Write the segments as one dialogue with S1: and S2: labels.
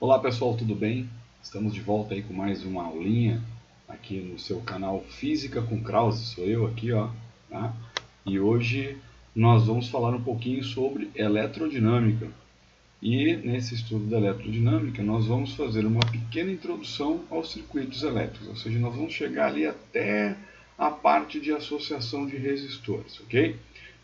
S1: Olá pessoal, tudo bem? Estamos de volta aí com mais uma aulinha aqui no seu canal Física com Krause, sou eu aqui, ó, tá? E hoje nós vamos falar um pouquinho sobre eletrodinâmica. E nesse estudo da eletrodinâmica nós vamos fazer uma pequena introdução aos circuitos elétricos, ou seja, nós vamos chegar ali até a parte de associação de resistores, ok?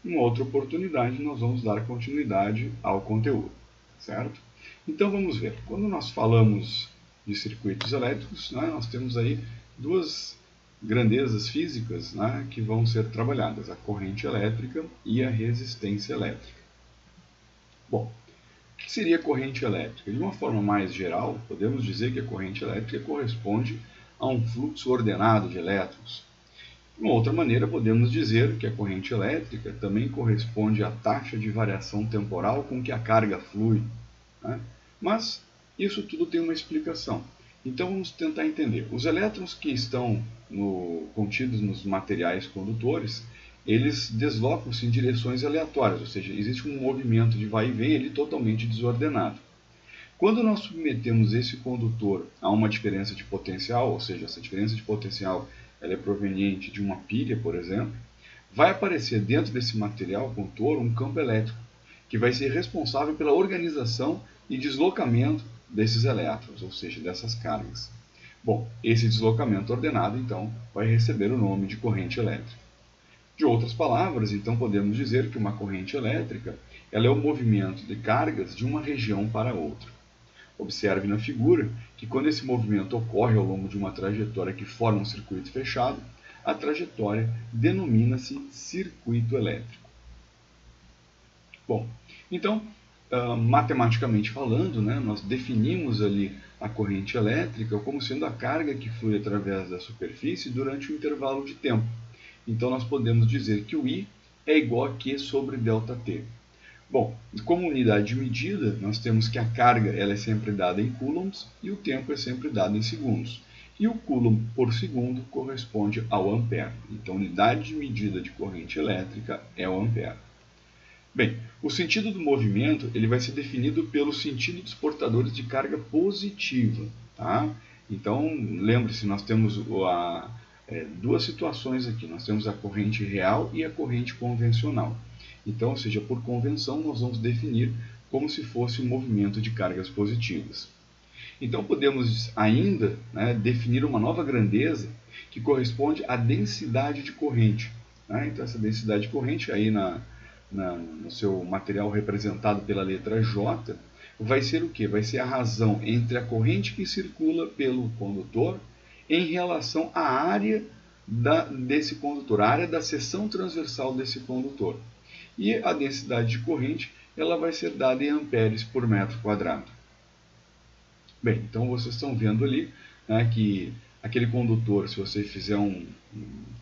S1: Em outra oportunidade nós vamos dar continuidade ao conteúdo, certo? Então vamos ver, quando nós falamos de circuitos elétricos, né, nós temos aí duas grandezas físicas, né, que vão ser trabalhadas, a corrente elétrica e a resistência elétrica. Bom, o que seria corrente elétrica? De uma forma mais geral, podemos dizer que a corrente elétrica corresponde a um fluxo ordenado de elétrons. De uma outra maneira, podemos dizer que a corrente elétrica também corresponde à taxa de variação temporal com que a carga flui, né? Mas isso tudo tem uma explicação. Então vamos tentar entender. Os elétrons que estão contidos nos materiais condutores, eles deslocam-se em direções aleatórias, ou seja, existe um movimento de vai e vem ali totalmente desordenado. Quando nós submetemos esse condutor a uma diferença de potencial, ou seja, essa diferença de potencial ela é proveniente de uma pilha, por exemplo, vai aparecer dentro desse material condutor um campo elétrico, que vai ser responsável pela organização e deslocamento desses elétrons, ou seja, dessas cargas. Bom, esse deslocamento ordenado, então, vai receber o nome de corrente elétrica. De outras palavras, então, podemos dizer que uma corrente elétrica ela é o movimento de cargas de uma região para outra. Observe na figura que quando esse movimento ocorre ao longo de uma trajetória que forma um circuito fechado, a trajetória denomina-se circuito elétrico. Bom, então, matematicamente falando, né, nós definimos ali a corrente elétrica como sendo a carga que flui através da superfície durante um intervalo de tempo. Então, nós podemos dizer que o I é igual a Q sobre ΔT. Bom, como unidade de medida, nós temos que a carga ela é sempre dada em coulombs e o tempo é sempre dado em segundos. E o coulomb por segundo corresponde ao ampere. Então, a unidade de medida de corrente elétrica é o ampere. Bem, o sentido do movimento ele vai ser definido pelo sentido dos portadores de carga positiva. Tá? Então, lembre-se, nós temos duas situações aqui. Nós temos a corrente real e a corrente convencional. Então, ou seja, por convenção, nós vamos definir como se fosse um movimento de cargas positivas. Então, podemos ainda definir uma nova grandeza que corresponde à densidade de corrente. Né? Então, essa densidade de corrente, aí no seu material representado pela letra J, vai ser o quê? Vai ser a razão entre a corrente que circula pelo condutor em relação à área desse condutor, a área da seção transversal desse condutor. E a densidade de corrente ela vai ser dada em amperes por metro quadrado. Bem, então vocês estão vendo ali que aquele condutor, se você fizer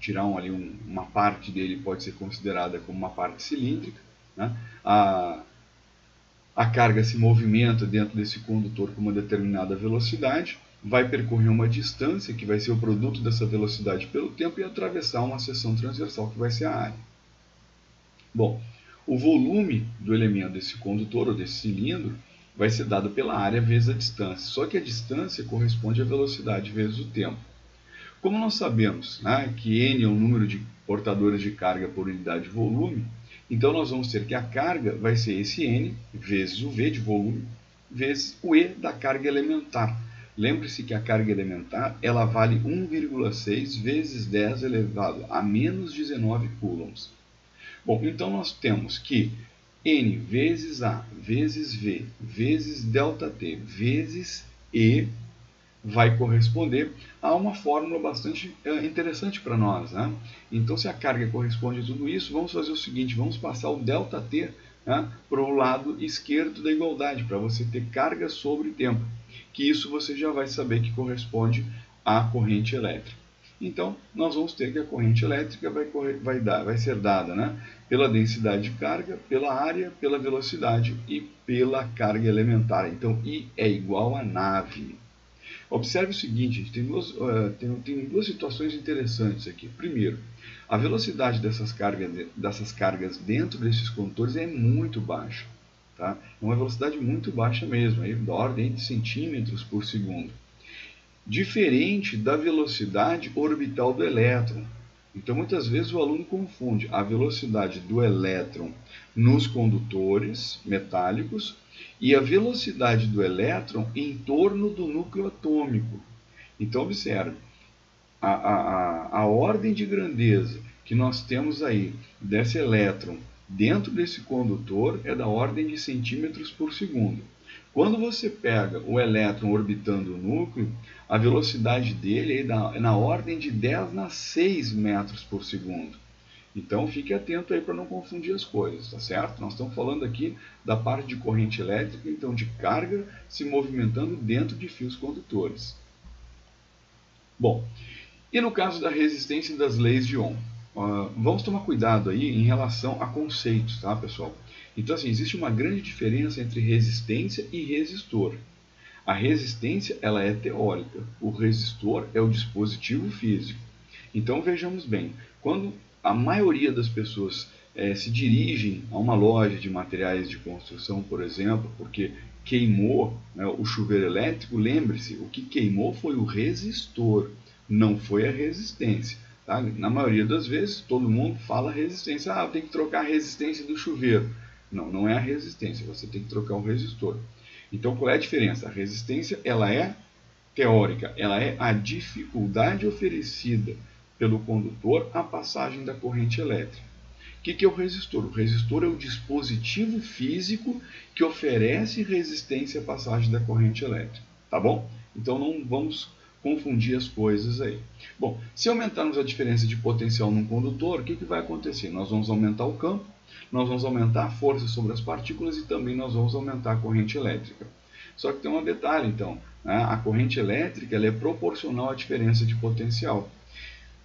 S1: tirar uma parte dele, pode ser considerada como uma parte cilíndrica. Né? A carga se movimenta dentro desse condutor com uma determinada velocidade, vai percorrer uma distância, que vai ser o produto dessa velocidade pelo tempo, e atravessar uma seção transversal, que vai ser a área. Bom, o volume do elemento desse condutor, ou desse cilindro, vai ser dado pela área vezes a distância. Só que a distância corresponde à velocidade vezes o tempo. Como nós sabemos que N é o número de portadores de carga por unidade de volume, então nós vamos ter que a carga vai ser esse N vezes o V de volume, vezes o E da carga elementar. Lembre-se que a carga elementar ela vale 1,6 vezes 10 elevado a menos 19 coulombs. Bom, então nós temos que N vezes A vezes V vezes ΔT vezes E vai corresponder a uma fórmula bastante interessante para nós. Né? Então, se a carga corresponde a tudo isso, vamos fazer o seguinte, vamos passar o ΔT para o lado esquerdo da igualdade, para você ter carga sobre tempo, que isso você já vai saber que corresponde à corrente elétrica. Então, nós vamos ter que a corrente elétrica vai ser dada pela densidade de carga, pela área, pela velocidade e pela carga elementar. Então, I é igual a nave. Observe o seguinte, tem duas situações interessantes aqui. Primeiro, a velocidade dessas cargas dentro desses condutores é muito baixa. tá? É uma velocidade muito baixa mesmo, aí, da ordem de centímetros por segundo. Diferente da velocidade orbital do elétron. Então, muitas vezes o aluno confunde a velocidade do elétron nos condutores metálicos e a velocidade do elétron em torno do núcleo atômico. Então, observe, a ordem de grandeza que nós temos aí desse elétron dentro desse condutor é da ordem de centímetros por segundo. Quando você pega o elétron orbitando o núcleo, a velocidade dele é na ordem de 10⁶ metros por segundo. Então fique atento aí para não confundir as coisas, tá certo? Nós estamos falando aqui da parte de corrente elétrica, então de carga se movimentando dentro de fios condutores. Bom, e no caso da resistência das leis de Ohm? Vamos tomar cuidado aí em relação a conceitos, tá, pessoal? Então, assim, existe uma grande diferença entre resistência e resistor. A resistência, ela é teórica, o resistor é o dispositivo físico. Então, vejamos bem, quando a maioria das pessoas se dirigem a uma loja de materiais de construção, por exemplo, porque queimou, né, o chuveiro elétrico, lembre-se, o que queimou foi o resistor, não foi a resistência. Tá? Na maioria das vezes, todo mundo fala resistência. Ah, eu tenho que trocar a resistência do chuveiro. Não, não é a resistência, você tem que trocar o resistor. Então, qual é a diferença? A resistência, ela é teórica, ela é a dificuldade oferecida pelo condutor à passagem da corrente elétrica. O que é o resistor? O resistor é o dispositivo físico que oferece resistência à passagem da corrente elétrica. Tá bom? Então, não vamos confundir as coisas aí. Bom, se aumentarmos a diferença de potencial num condutor, o que vai acontecer? Nós vamos aumentar o campo, nós vamos aumentar a força sobre as partículas e também nós vamos aumentar a corrente elétrica. Só que tem um detalhe, então, né? A corrente elétrica ela é proporcional à diferença de potencial.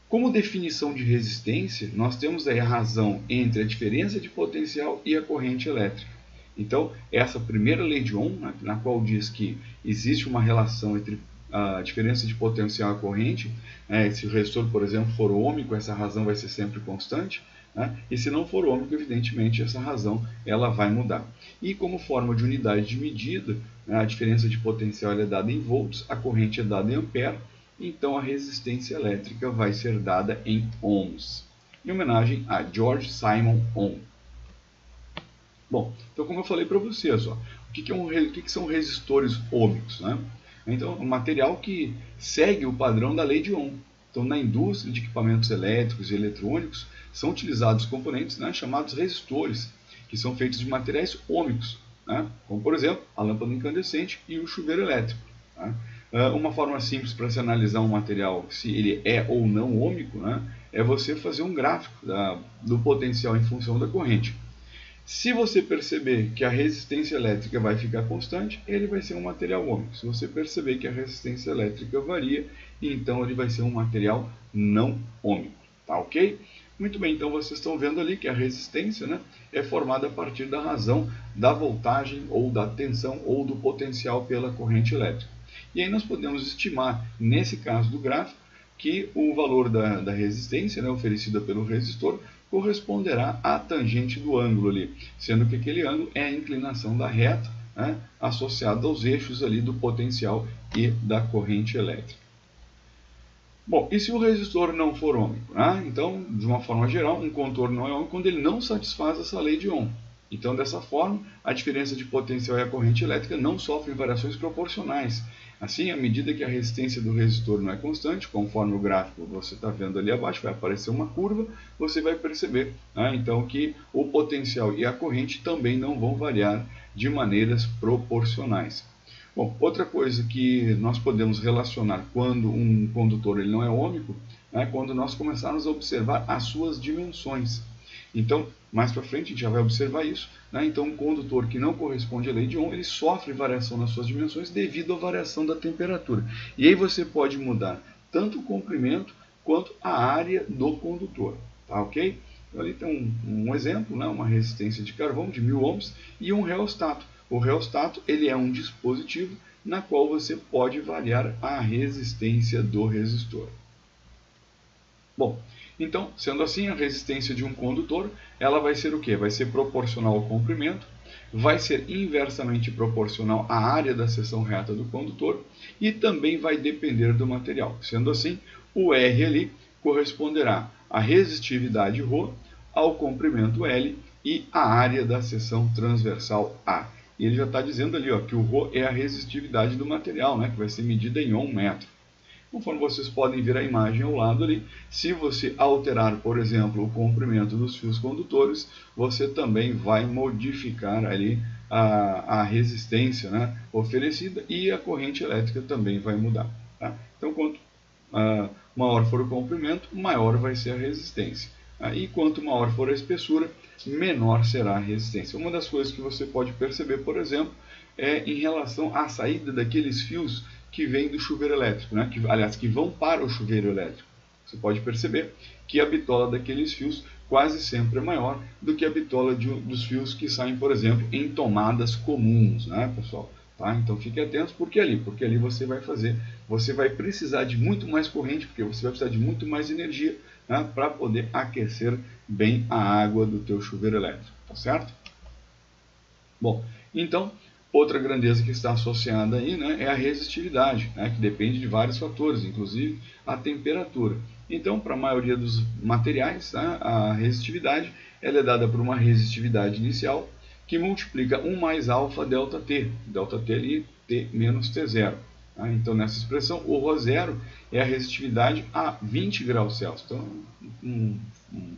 S1: Como definição de resistência, nós temos aí a razão entre a diferença de potencial e a corrente elétrica. Então, essa primeira lei de Ohm, na qual diz que existe uma relação entre a diferença de potencial e a corrente, se o resistor, por exemplo, for ôhmico, essa razão vai ser sempre constante, né? E se não for ôhmico, evidentemente, essa razão ela vai mudar. E como forma de unidade de medida, né, a diferença de potencial é dada em volts, a corrente é dada em ampere, então a resistência elétrica vai ser dada em ohms, em homenagem a George Simon Ohm. Bom, então como eu falei para vocês, ó, o que são resistores ôhmicos, né? Então, um material que segue o padrão da lei de Ohm. Então, na indústria de equipamentos elétricos e eletrônicos, são utilizados componentes, né, chamados resistores, que são feitos de materiais ôhmicos, né, como, por exemplo, a lâmpada incandescente e o chuveiro elétrico. Tá? Uma forma simples para se analisar um material, se ele é ou não ôhmico, né, é você fazer um gráfico do potencial em função da corrente. Se você perceber que a resistência elétrica vai ficar constante, ele vai ser um material ôhmico. Se você perceber que a resistência elétrica varia, então ele vai ser um material não ôhmico. Tá ok? Muito bem, então vocês estão vendo ali que a resistência, né, é formada a partir da razão da voltagem ou da tensão ou do potencial pela corrente elétrica. E aí nós podemos estimar, nesse caso do gráfico, que o valor da resistência, né, oferecida pelo resistor corresponderá à tangente do ângulo ali, sendo que aquele ângulo é a inclinação da reta, né, associada aos eixos ali do potencial e da corrente elétrica. Bom, e se o resistor não for ôhmico? Né? Então, de uma forma geral, um contorno não é ôhmico quando ele não satisfaz essa lei de Ohm. Então, dessa forma, a diferença de potencial e a corrente elétrica não sofrem variações proporcionais. Assim, à medida que a resistência do resistor não é constante, conforme o gráfico você está vendo ali abaixo, vai aparecer uma curva, você vai perceber, né, então, que o potencial e a corrente também não vão variar de maneiras proporcionais. Bom, outra coisa que nós podemos relacionar quando um condutor ele não é ôhmico, é quando nós começarmos a observar as suas dimensões. Então, mais para frente a gente já vai observar isso, né? Então, um condutor que não corresponde à lei de Ohm, ele sofre variação nas suas dimensões devido à variação da temperatura. E aí você pode mudar tanto o comprimento quanto a área do condutor, tá ok? Então, ali tem um exemplo, né? Uma resistência de carvão de 1000 ohms e um reostato. O reostato ele é um dispositivo na qual você pode variar a resistência do resistor. Bom, Então, sendo assim, a resistência de um condutor, ela vai ser o quê? Vai ser proporcional ao comprimento, vai ser inversamente proporcional à área da seção reta do condutor e também vai depender do material. Sendo assim, o R ali corresponderá à resistividade ρ, ao comprimento L e à área da seção transversal A. E ele já está dizendo ali ó, que o ρ é a resistividade do material, né, que vai ser medida em Ω metro. Conforme vocês podem ver a imagem ao lado ali, se você alterar, por exemplo, o comprimento dos fios condutores, você também vai modificar ali a resistência, né, oferecida, e a corrente elétrica também vai mudar. Tá? Então, quanto maior for o comprimento, maior vai ser a resistência. E quanto maior for a espessura, menor será a resistência. Uma das coisas que você pode perceber, por exemplo, é em relação à saída daqueles fios que vêm do chuveiro elétrico, né? que vão para o chuveiro elétrico. Você pode perceber que a bitola daqueles fios quase sempre é maior do que a bitola dos fios que saem, por exemplo, em tomadas comuns, né, pessoal? Tá? Então fique atento, porque ali você vai precisar de muito mais corrente, porque você vai precisar de muito mais energia, né, para poder aquecer bem a água do teu chuveiro elétrico, tá certo? Bom, então outra grandeza que está associada aí, né, é a resistividade, né, que depende de vários fatores, inclusive a temperatura. Então, para a maioria dos materiais, né, a resistividade ela é dada por uma resistividade inicial que multiplica 1 mais alfa delta T ali, T menos T0. Tá? Então, nessa expressão, o ρ0 é a resistividade a 20 graus Celsius. Então, um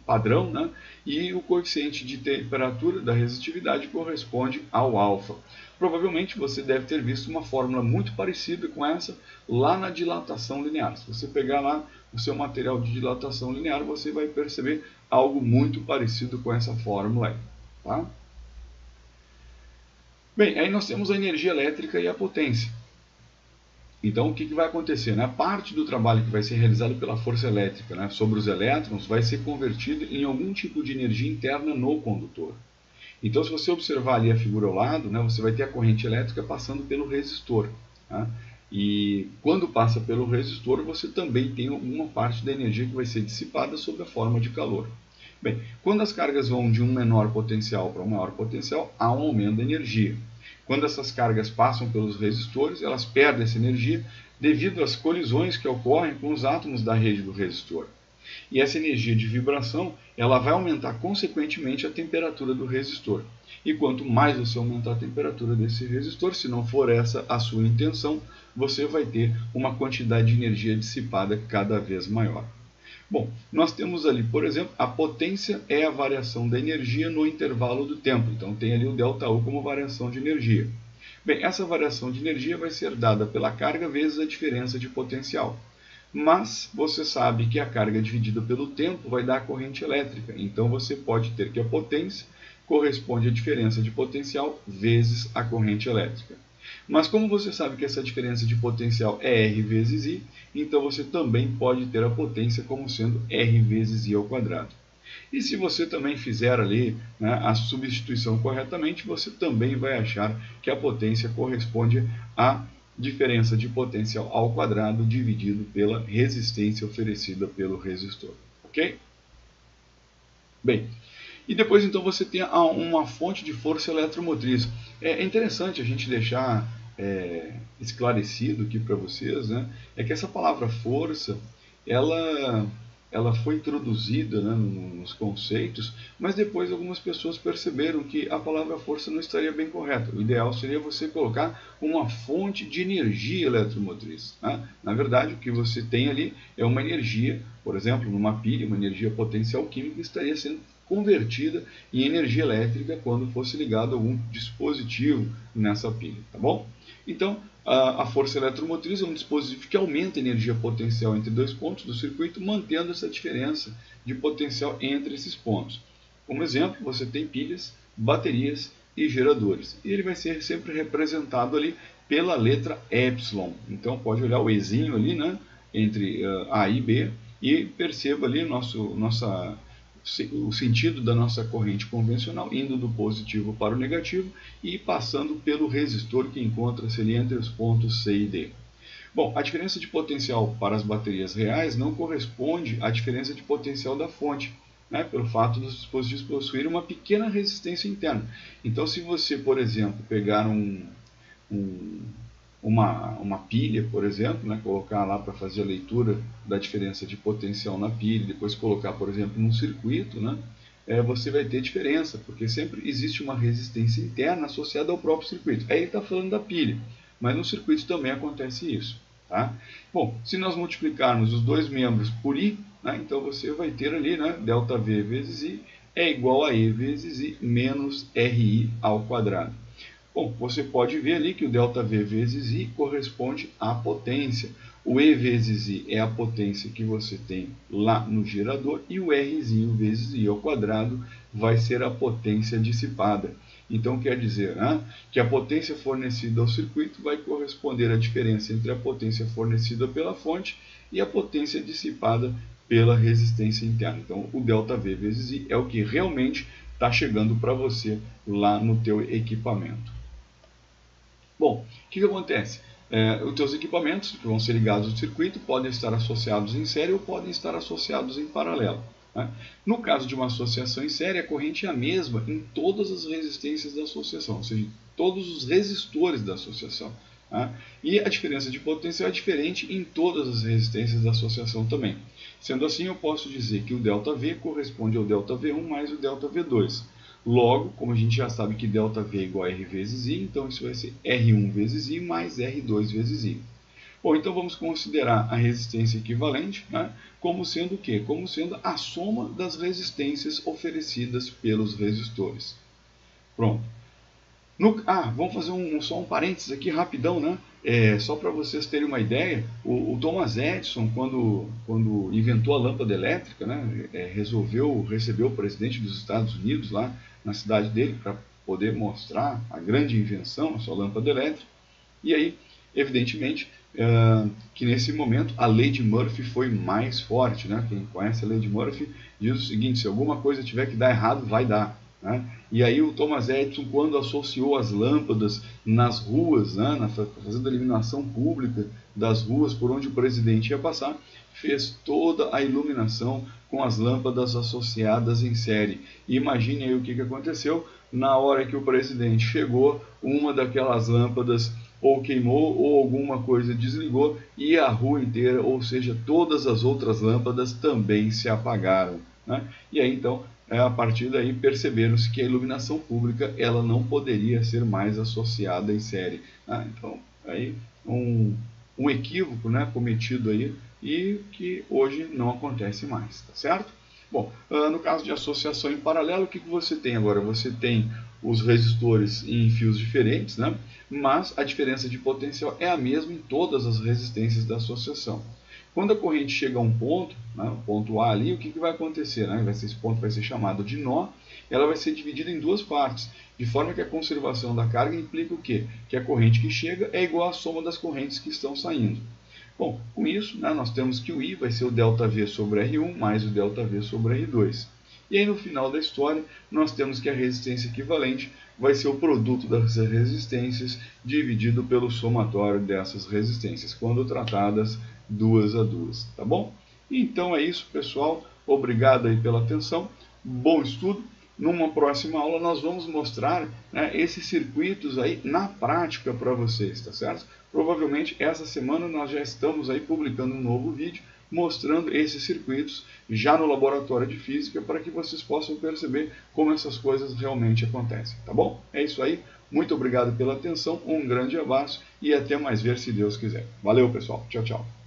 S1: padrão, né? E o coeficiente de temperatura da resistividade corresponde ao alfa. Provavelmente você deve ter visto uma fórmula muito parecida com essa lá na dilatação linear. Se você pegar lá o seu material de dilatação linear, você vai perceber algo muito parecido com essa fórmula aí. Tá? Bem, aí nós temos a energia elétrica e a potência. Então, o que vai acontecer? Né? Parte do trabalho que vai ser realizado pela força elétrica, né, sobre os elétrons vai ser convertido em algum tipo de energia interna no condutor. Então, se você observar ali a figura ao lado, né, você vai ter a corrente elétrica passando pelo resistor. Tá? E quando passa pelo resistor, você também tem alguma parte da energia que vai ser dissipada sob a forma de calor. Bem, quando as cargas vão de um menor potencial para um maior potencial, há um aumento da energia. Quando essas cargas passam pelos resistores, elas perdem essa energia devido às colisões que ocorrem com os átomos da rede do resistor. E essa energia de vibração ela vai aumentar consequentemente a temperatura do resistor. E quanto mais você aumentar a temperatura desse resistor, se não for essa a sua intenção, você vai ter uma quantidade de energia dissipada cada vez maior. Bom, nós temos ali, por exemplo, a potência é a variação da energia no intervalo do tempo. Então tem ali o ΔU como variação de energia. Bem, essa variação de energia vai ser dada pela carga vezes a diferença de potencial. Mas você sabe que a carga dividida pelo tempo vai dar a corrente elétrica. Então você pode ter que a potência corresponde à diferença de potencial vezes a corrente elétrica. Mas como você sabe que essa diferença de potencial é R vezes I, então você também pode ter a potência como sendo R vezes I ao quadrado. E se você também fizer ali, né, a substituição corretamente, você também vai achar que a potência corresponde à diferença de potencial ao quadrado dividido pela resistência oferecida pelo resistor. Ok? Bem, e depois então você tem uma fonte de força eletromotriz. É interessante a gente deixar esclarecido aqui para vocês, né, é que essa palavra força, ela foi introduzida, né, nos conceitos, mas depois algumas pessoas perceberam que a palavra força não estaria bem correta. O ideal seria você colocar uma fonte de energia eletromotriz. Né? Na verdade, o que você tem ali é uma energia, por exemplo, numa pilha, uma energia potencial química que estaria sendo convertida em energia elétrica quando fosse ligado a algum dispositivo nessa pilha, tá bom? Então, a força eletromotriz é um dispositivo que aumenta a energia potencial entre dois pontos do circuito, mantendo essa diferença de potencial entre esses pontos. Como exemplo, você tem pilhas, baterias e geradores. E ele vai ser sempre representado ali pela letra Epsilon. Então, pode olhar o Ezinho ali, né, entre A e B, e perceba ali o sentido da nossa corrente convencional, indo do positivo para o negativo e passando pelo resistor que encontra-se ali entre os pontos C e D. Bom, a diferença de potencial para as baterias reais não corresponde à diferença de potencial da fonte, né, pelo fato dos dispositivos possuírem uma pequena resistência interna. Então, se você, por exemplo, pegar uma pilha, por exemplo, né, colocar lá para fazer a leitura da diferença de potencial na pilha, depois colocar, por exemplo, num circuito, né, você vai ter diferença, porque sempre existe uma resistência interna associada ao próprio circuito. Aí ele está falando da pilha, mas no circuito também acontece isso. Tá? Bom, se nós multiplicarmos os dois membros por I, né, então você vai ter ali, né, ΔV vezes I é igual a E vezes I menos RI ao quadrado. Bom, você pode ver ali que o ΔV vezes I corresponde à potência. O E vezes I é a potência que você tem lá no gerador e o Rzinho vezes I ao quadrado vai ser a potência dissipada. Então quer dizer, né, que a potência fornecida ao circuito vai corresponder à diferença entre a potência fornecida pela fonte e a potência dissipada pela resistência interna. Então o ΔV vezes I é o que realmente está chegando para você lá no teu equipamento. Bom, o que acontece? Os teus equipamentos que vão ser ligados ao circuito podem estar associados em série ou podem estar associados em paralelo. Né? No caso de uma associação em série, a corrente é a mesma em todas as resistências da associação, ou seja, todos os resistores da associação. Né? E a diferença de potencial é diferente em todas as resistências da associação também. Sendo assim, eu posso dizer que o ΔV corresponde ao ΔV1 mais o ΔV2. Logo, como a gente já sabe que ΔV é igual a R vezes I, então isso vai ser R1 vezes I mais R2 vezes I. Bom, então vamos considerar a resistência equivalente, né, como sendo o quê? Como sendo a soma das resistências oferecidas pelos resistores. Pronto. Vamos fazer só um parênteses aqui rapidão, né? Só para vocês terem uma ideia, o Thomas Edison, quando inventou a lâmpada elétrica, né, recebeu o presidente dos Estados Unidos lá na cidade dele para poder mostrar a grande invenção, a sua lâmpada elétrica. E aí, evidentemente, que nesse momento a lei de Murphy foi mais forte, né? Quem conhece a lei de Murphy diz o seguinte: se alguma coisa tiver que dar errado, vai dar. Né? E aí o Thomas Edison, quando associou as lâmpadas nas ruas, né, fazendo a iluminação pública das ruas por onde o presidente ia passar, fez toda a iluminação com as lâmpadas associadas em série. E imagine aí o que aconteceu. Na hora que o presidente chegou, uma daquelas lâmpadas ou queimou ou alguma coisa desligou e a rua inteira, ou seja, todas as outras lâmpadas também se apagaram. Né? E aí então, a partir daí perceberam-se que a iluminação pública ela não poderia ser mais associada em série. Né? Então, aí um equívoco, né, cometido aí e que hoje não acontece mais, tá certo? Bom, no caso de associação em paralelo, o que você tem agora? Você tem os resistores em fios diferentes, né? Mas a diferença de potencial é a mesma em todas as resistências da associação. Quando a corrente chega a um ponto, né, o ponto A ali, o que vai acontecer? Né? Esse ponto vai ser chamado de nó, ela vai ser dividida em duas partes, de forma que a conservação da carga implica o quê? Que a corrente que chega é igual à soma das correntes que estão saindo. Bom, com isso, né, nós temos que o I vai ser o ΔV sobre R1 mais o ΔV sobre R2. E aí no final da história, nós temos que a resistência equivalente vai ser o produto das resistências dividido pelo somatório dessas resistências, quando tratadas duas a duas, tá bom? Então é isso, pessoal. Obrigado aí pela atenção. Bom estudo. Numa próxima aula nós vamos mostrar, né, esses circuitos aí na prática para vocês, tá certo? Provavelmente essa semana nós já estamos aí publicando um novo vídeo mostrando esses circuitos já no laboratório de física para que vocês possam perceber como essas coisas realmente acontecem, tá bom? É isso aí. Muito obrigado pela atenção, um grande abraço e até mais ver se Deus quiser. Valeu, pessoal. Tchau, tchau.